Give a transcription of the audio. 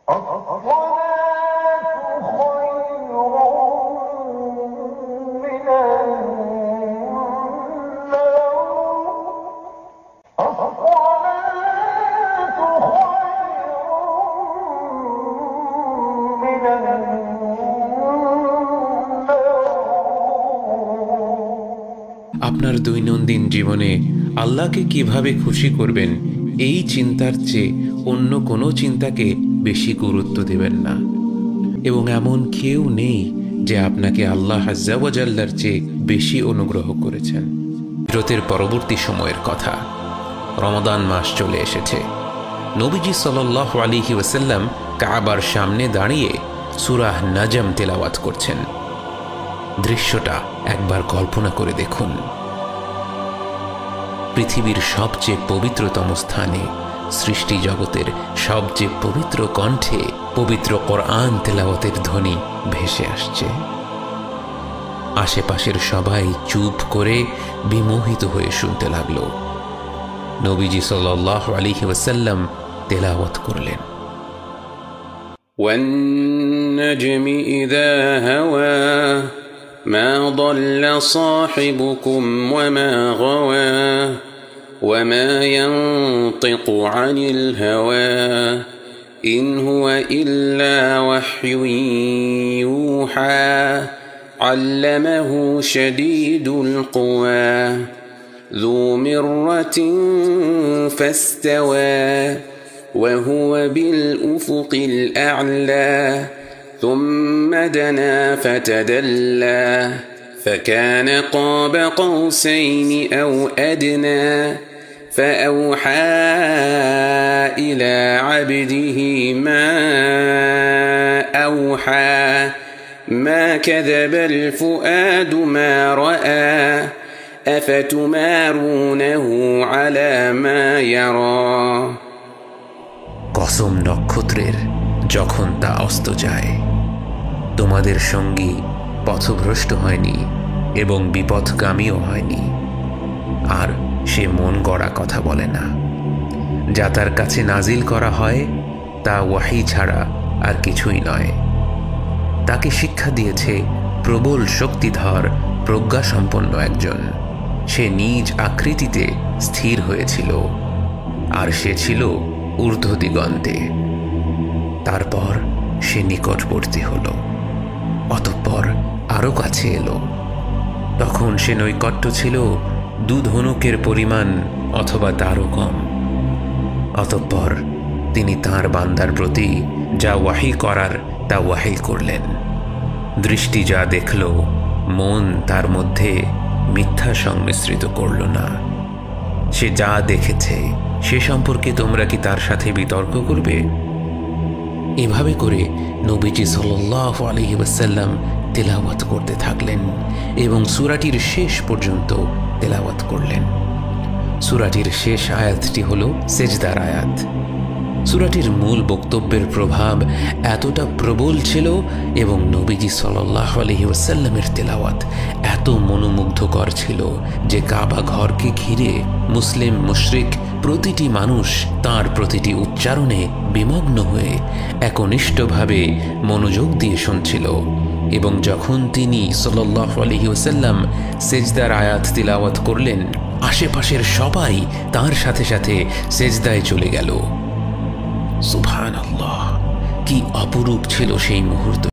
আপনার দৈনন্দিন জীবনে আল্লাহকে কিভাবে খুশি করবেন এই চিন্তার চেয়ে অন্য কোনো চিন্তাকে বেশি গুরুত্ব দেবেন না। এবং এমন কেউ নেই যে আপনাকে আল্লাহ আজ্জা ওয়া জাল্লার চেয়ে বেশি অনুগ্রহ করেছেন। হিজরতের পরবর্তী সময়ের কথা, রমাদান মাস চলে এসেছে। নবীজি সাল্লাল্লাহু আলাইহি ওয়াসাল্লাম কাবার সামনে দাঁড়িয়ে সূরা নাজম তেলাওয়াত করছেন। দৃশ্যটা একবার কল্পনা করে দেখুন। পৃথিবীর সবচেয়ে পবিত্রতম স্থানে, সৃষ্টি জগতের সবচেয়ে পবিত্র কণ্ঠে পবিত্র কোরআন তেলাওয়াতের ধ্বনি ভেসে আসছে। আশেপাশের সবাই চুপ করে বিমোহিত হয়ে শুনতে লাগলো। নবীজি সাল্লাল্লাহু আলাইহি ওয়াসাল্লাম তেলাওয়াত করলেন, ওয়ান-নাজমি ইযা হাওয়া মা দাল্লা সাহিবুকুম ওয়া মা গাওয়া ওয়া মা ইয়ানতিকু আনিল হাওয়া ইন হুয়া ইল্লা ওয়াহয়ুন ইউহা আল্লামাহু শাদীদুল কুওয়া ذو مرة فاستوى وهو بالأفق الأعلى ثم دنا فتدلى فكان قاب قوسين أو أدنى فأوحى إلى عبده ما أوحى ما كذب الفؤاد ما رأى أفتمارونه على ما يرى। কসম নক্ষত্রের যখন তা অস্ত যায়, তোমাদের সঙ্গী পথভ্রষ্ট হয়নি এবং বিপথগামীও হয়নি, আর সে মন গড়া কথা বলে না। যা তার কাছে নাজিল করা হয় তা ওয়াহী ছাড়া আর কিছুই নয়। তাকে শিক্ষা দিয়েছে প্রবল শক্তিধর প্রজ্ঞাসম্পন্ন একজন। সে নিজ আকৃতিতে স্থির হয়েছিল, আর সে ছিল ঊর্ধ্ব দিগন্তে। তারপর সে নিকটবর্তী হল, অতঃপর আরো কাছে এলো। তখন সে নৈকট্য ছিল 2 ধনুকের পরিমাণ অথবা তারও কম। অতঃপর তিনি তাঁর বান্দার প্রতি যা ওয়াহী করার তা ওয়াহী করলেন। দৃষ্টি যা দেখল, মন তার মধ্যে মিথ্যা সংমিশ্রিত করল না। সে যা দেখেছে সে সম্পর্কে তোমরা কি তার সাথে বিতর্ক করবে? এভাবে করে নবীজি সাল্লাল্লাহু আলাইহি ওয়াসাল্লাম তেলাওয়াত করতে থাকলেন এবং সূরাটির শেষ পর্যন্ত তেলাওয়াত করলেন। সূরাটির শেষ আয়াতটি হল সেজদার আয়াত। সূরাটির মূল বক্তব্যের প্রভাব এতটা প্রবল ছিল এবং নবীজি সাল্লাল্লাহু আলাইহি ওয়াসাল্লামের তেলাওয়াত এত মনোমুগ্ধকর ছিল যে কাবা ঘরকে ঘিরে মুসলিম মুশরিক প্রতিটি মানুষ তার প্রতিটি উচ্চারণে বিমগ্ন হয়ে একনিষ্ঠভাবে মনোযোগ দিয়ে শুনছিল। এবং যখন তিনি সাল্লাল্লাহু আলাইহি ওয়াসাল্লাম সেজদার আয়াত তিলাওয়াত করলেন, আশেপাশের সবাই তার সাথে সাথে সেজদায় চলে গেল। সুবহানাল্লাহ, কি অপরূপ ছিল সেই মুহূর্ত।